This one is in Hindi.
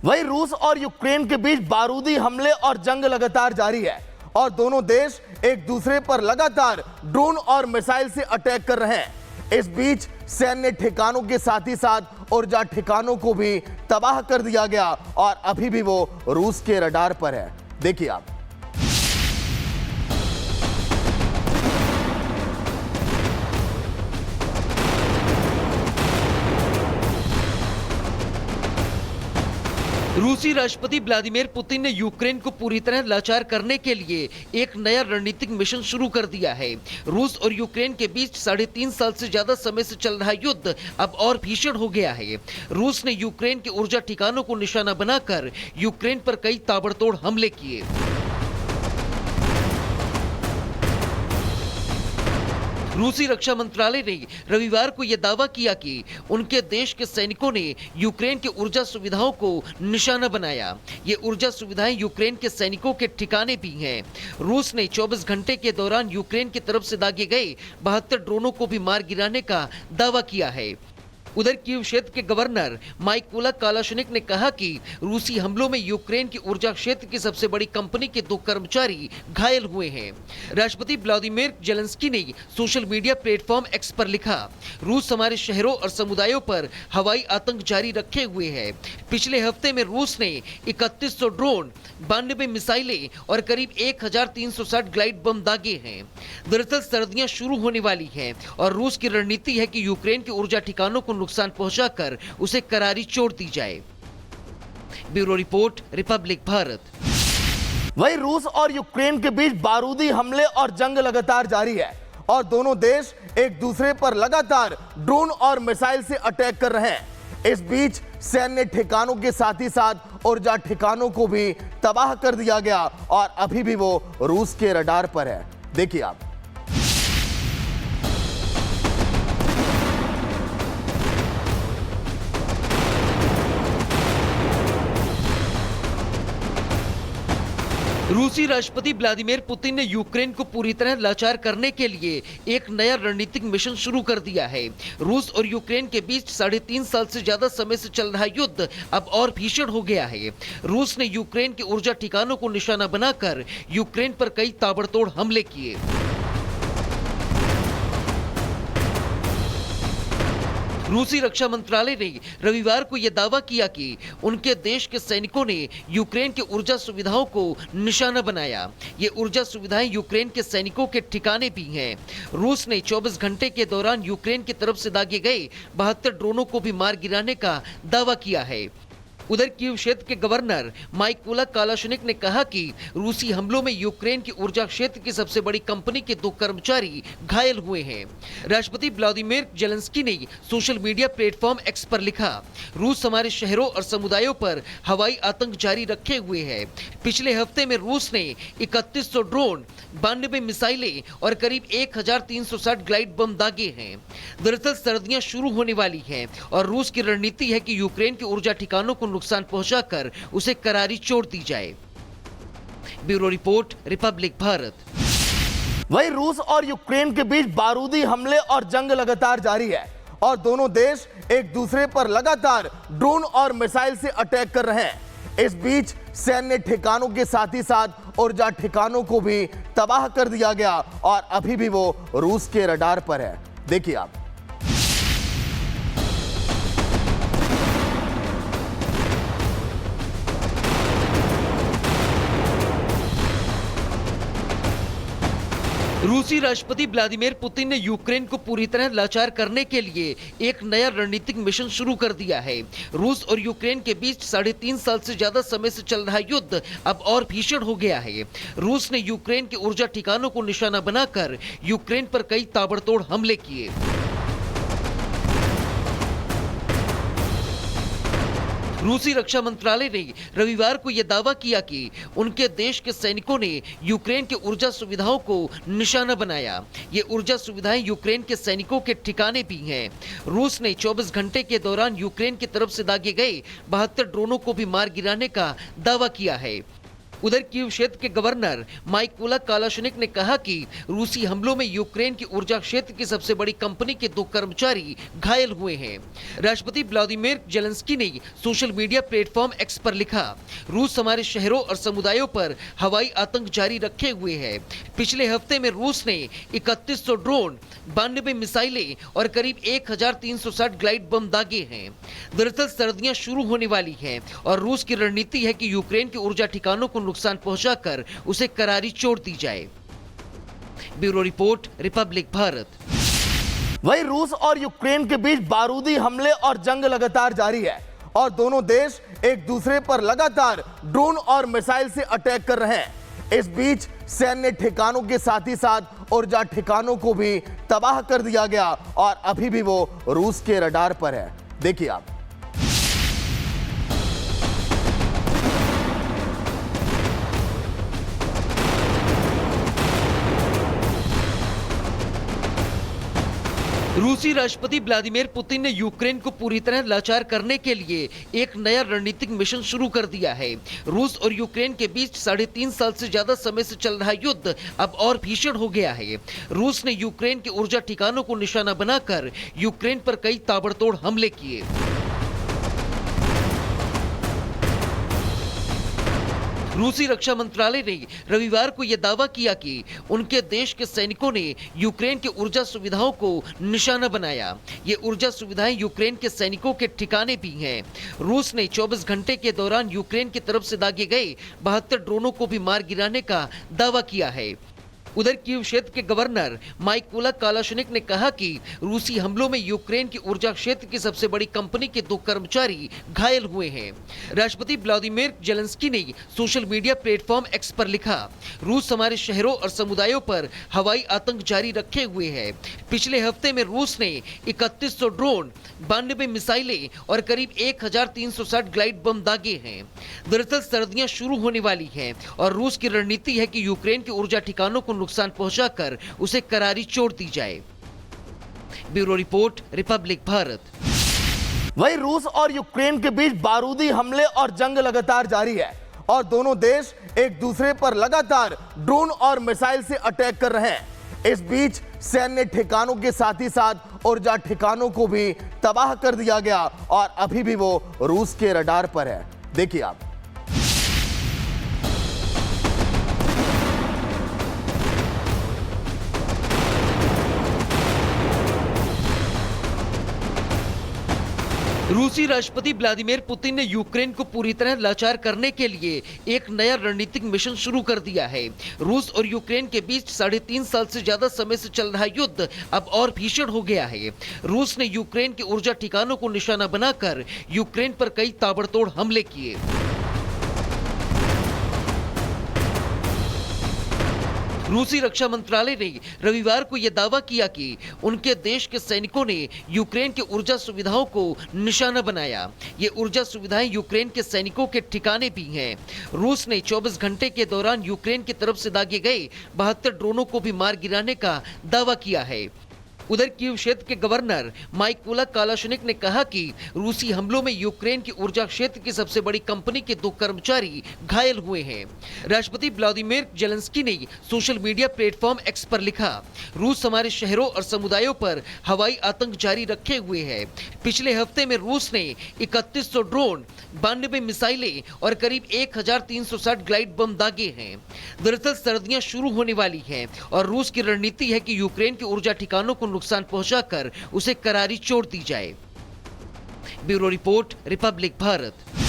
वहीं रूस और यूक्रेन के बीच बारूदी हमले और जंग लगातार जारी है और दोनों देश एक दूसरे पर लगातार ड्रोन और मिसाइल से अटैक कर रहे हैं। इस बीच सैन्य ठिकानों के साथ ही साथ ऊर्जा ठिकानों को भी तबाह कर दिया गया और अभी भी वो रूस के रडार पर है। देखिए आप। रूसी राष्ट्रपति व्लादिमीर पुतिन ने यूक्रेन को पूरी तरह लाचार करने के लिए एक नया रणनीतिक मिशन शुरू कर दिया है। रूस और यूक्रेन के बीच 3.5 साल से ज्यादा समय से चल रहा युद्ध अब और भीषण हो गया है। रूस ने यूक्रेन के ऊर्जा ठिकानों को निशाना बनाकर यूक्रेन पर कई ताबड़तोड़ हमले किए। रूसी रक्षा मंत्रालय ने रविवार को यह दावा किया कि उनके देश के सैनिकों ने यूक्रेन के ऊर्जा सुविधाओं को निशाना बनाया। ये ऊर्जा सुविधाएं यूक्रेन के सैनिकों के ठिकाने भी हैं। रूस ने 24 घंटे के दौरान यूक्रेन की तरफ से दागे गए 72 ड्रोनों को भी मार गिराने का दावा किया है। उधर कीव क्षेत्र के गवर्नर माइकोला कालाशनिक ने कहा कि रूसी हमलों में यूक्रेन की ऊर्जा क्षेत्र की सबसे बड़ी कंपनी के 2 कर्मचारी घायल हुए हैं। राष्ट्रपति व्लादिमीर जेलेंस्की ने सोशल मीडिया प्लेटफॉर्म एक्स पर लिखा, रूस हमारे शहरों और समुदायों पर हवाई आतंक जारी रखे हुए है। पिछले हफ्ते में रूस ने 3100 ड्रोन, 92 मिसाइलें और करीब 1360 ग्लाइड बम दागे हैं। दरअसल सर्दियां शुरू होने वाली हैं और रूस की रणनीति है कि यूक्रेन के ऊर्जा ठिकानों को नुकसान पहुंचाकर उसे करारी चोट दी जाए। Bureau report, Republic Bharat. वहीं रूस और यूक्रेन के बीच बारूदी हमले और जंग लगातार जारी है और दोनों देश एक दूसरे पर लगातार ड्रोन और मिसाइल से अटैक कर रहे हैं। इस बीच सैन्य ठिकानों के साथ ही साथ ऊर्जा ठिकानों को भी तबाह कर दिया गया और अभी भी वो रूस के रडार पर है। देखिए आप। रूसी राष्ट्रपति व्लादिमीर पुतिन ने यूक्रेन को पूरी तरह लाचार करने के लिए एक नया रणनीतिक मिशन शुरू कर दिया है। रूस और यूक्रेन के बीच 3.5 साल से ज्यादा समय से चल रहा युद्ध अब और भीषण हो गया है। रूस ने यूक्रेन के ऊर्जा ठिकानों को निशाना बनाकर यूक्रेन पर कई ताबड़तोड़ हमले किए। रूसी रक्षा मंत्रालय ने रविवार को यह दावा किया कि उनके देश के सैनिकों ने यूक्रेन के ऊर्जा सुविधाओं को निशाना बनाया। ये ऊर्जा सुविधाएं यूक्रेन के सैनिकों के ठिकाने भी हैं। रूस ने 24 घंटे के दौरान यूक्रेन की तरफ से दागे गए 72 ड्रोनों को भी मार गिराने का दावा किया है। उधर कीव क्षेत्र के गवर्नर माइकोला कालाशनिक ने कहा कि रूसी हमलों में यूक्रेन की ऊर्जा क्षेत्र की सबसे बड़ी कंपनी के 2 कर्मचारी घायल हुए हैं। राष्ट्रपति व्लादिमीर जेलेंस्की ने सोशल मीडिया प्लेटफॉर्म एक्स पर लिखा, रूस हमारे शहरों और समुदायों पर हवाई आतंक जारी रखे हुए है। पिछले हफ्ते में रूस ने 3100 ड्रोन, 92 मिसाइलें और करीब 1360 ग्लाइड बम दागे हैं। दरअसल सर्दियां शुरू होने वाली हैं और रूस की रणनीति है कि यूक्रेन के ऊर्जा ठिकानों को नुकसान पहुंचाकर उसे करारी चोट दी जाए। Bureau report, Republic Bharat. वहीं रूस और यूक्रेन के बीच बारूदी हमले और जंग लगातार जारी है और दोनों देश एक दूसरे पर लगातार ड्रोन और मिसाइल से अटैक कर रहे हैं। इस बीच सैन्य ठिकानों के साथ ही साथ ऊर्जा ठिकानों को भी तबाह कर दिया गया और अभी भी वो रूस के रडार पर है। देखिए आप। रूसी राष्ट्रपति व्लादिमीर पुतिन ने यूक्रेन को पूरी तरह लाचार करने के लिए एक नया रणनीतिक मिशन शुरू कर दिया है। रूस और यूक्रेन के बीच 3.5 साल से ज्यादा समय से चल रहा युद्ध अब और भीषण हो गया है। रूस ने यूक्रेन के ऊर्जा ठिकानों को निशाना बनाकर यूक्रेन पर कई ताबड़तोड़ हमले किए। रूसी रक्षा मंत्रालय ने रविवार को यह दावा किया कि उनके देश के सैनिकों ने यूक्रेन के ऊर्जा सुविधाओं को निशाना बनाया। ये ऊर्जा सुविधाएं यूक्रेन के सैनिकों के ठिकाने भी हैं। रूस ने 24 घंटे के दौरान यूक्रेन की तरफ से दागे गए 72 ड्रोनों को भी मार गिराने का दावा किया है। उधर कीव क्षेत्र के गवर्नर माइकोला कालाशनिक ने कहा कि रूसी हमलों में यूक्रेन की ऊर्जा क्षेत्र की सबसे बड़ी कंपनी के 2 कर्मचारी घायल हुए हैं। राष्ट्रपति व्लादिमीर जेलेंस्की ने सोशल मीडिया प्लेटफॉर्म एक्स पर लिखा, रूस हमारे शहरों और समुदायों पर हवाई आतंक जारी रखे हुए है। पिछले हफ्ते में रूस ने 3100 ड्रोन, 92 मिसाइलें और करीब 1360 ग्लाइड बम दागे हैं। दरअसल सर्दियां शुरू होने वाली हैं और रूस की रणनीति है कि यूक्रेन के ऊर्जा ठिकानों को नुकसान पहुंचाकर उसे करारी चोट दी जाए। Bureau report, Republic Bharat. वहीं रूस और यूक्रेन के बीच बारूदी हमले और जंग लगातार जारी है और दोनों देश एक दूसरे पर लगातार ड्रोन और मिसाइल से अटैक कर रहे हैं। इस बीच सैन्य ठिकानों के साथ ही साथ ऊर्जा ठिकानों को भी तबाह कर दिया गया और अभी भी वो रूस के रडार पर है। देखिए आप। रूसी राष्ट्रपति व्लादिमीर पुतिन ने यूक्रेन को पूरी तरह लाचार करने के लिए एक नया रणनीतिक मिशन शुरू कर दिया है। रूस और यूक्रेन के बीच 3.5 साल से ज्यादा समय से चल रहा युद्ध अब और भीषण हो गया है। रूस ने यूक्रेन के ऊर्जा ठिकानों को निशाना बनाकर यूक्रेन पर कई ताबड़तोड़ हमले किए। रूसी रक्षा मंत्रालय ने रविवार को यह दावा किया कि उनके देश के सैनिकों ने यूक्रेन के ऊर्जा सुविधाओं को निशाना बनाया। ये ऊर्जा सुविधाएं यूक्रेन के सैनिकों के ठिकाने भी हैं। रूस ने 24 घंटे के दौरान यूक्रेन की तरफ से दागे गए 72 ड्रोनों को भी मार गिराने का दावा किया है। उधर कीव क्षेत्र के गवर्नर माइकोला कालाशनिक ने कहा कि रूसी हमलों में यूक्रेन की ऊर्जा क्षेत्र की सबसे बड़ी कंपनी के 2 कर्मचारी घायल हुए हैं। राष्ट्रपति व्लादिमीर जेलेंस्की ने सोशल मीडिया प्लेटफॉर्म एक्स पर लिखा, रूस हमारे शहरों और समुदायों पर हवाई आतंक जारी रखे हुए है। पिछले हफ्ते में रूस ने 3100 ड्रोन, 92 मिसाइलें और करीब 1360 ग्लाइड बम दागे हैं। दरअसल सर्दियां शुरू होने वाली हैं और रूस की रणनीति है कि यूक्रेन के ऊर्जा ठिकानों को नुकसान पहुंचाकर उसे करारी चोट दी जाए। Bureau report, Republic Bharat. वहीं रूस और यूक्रेन के बीच बारूदी हमले और जंग लगातार जारी है और दोनों देश एक दूसरे पर लगातार ड्रोन और मिसाइल से अटैक कर रहे हैं। इस बीच सैन्य ठिकानों के साथ ही साथ ऊर्जा ठिकानों को भी तबाह कर दिया गया और अभी भी वो रूस के रडार पर है। देखिए आप। रूसी राष्ट्रपति व्लादिमीर पुतिन ने यूक्रेन को पूरी तरह लाचार करने के लिए एक नया रणनीतिक मिशन शुरू कर दिया है। रूस और यूक्रेन के बीच 3.5 साल से ज्यादा समय से चल रहा युद्ध अब और भीषण हो गया है। रूस ने यूक्रेन के ऊर्जा ठिकानों को निशाना बनाकर यूक्रेन पर कई ताबड़तोड़ हमले किए। रूसी रक्षा मंत्रालय ने रविवार को यह दावा किया कि उनके देश के सैनिकों ने यूक्रेन के ऊर्जा सुविधाओं को निशाना बनाया। ये ऊर्जा सुविधाएं यूक्रेन के सैनिकों के ठिकाने भी हैं। रूस ने 24 घंटे के दौरान यूक्रेन की तरफ से दागे गए 72 ड्रोनों को भी मार गिराने का दावा किया है। उधर कीव क्षेत्र के गवर्नर माइकोला कालाशनिक ने कहा कि रूसी हमलों में यूक्रेन की ऊर्जा क्षेत्र की सबसे बड़ी कंपनी के 2 कर्मचारी घायल हुए हैं। राष्ट्रपति व्लादिमीर जेलेंस्की ने सोशल मीडिया प्लेटफॉर्म एक्स पर लिखा, रूस हमारे शहरों और समुदायों पर हवाई आतंक जारी रखे हुए है। पिछले हफ्ते में रूस ने 3100 ड्रोन, 92 मिसाइलें और करीब 1360 ग्लाइड बम दागे हैं। दरअसल सर्दियां शुरू होने वाली हैं और रूस की रणनीति है कि यूक्रेन के ऊर्जा ठिकानों को नुकसान पहुंचाकर उसे करारी चोट दी जाए। Bureau report, Republic Bharat.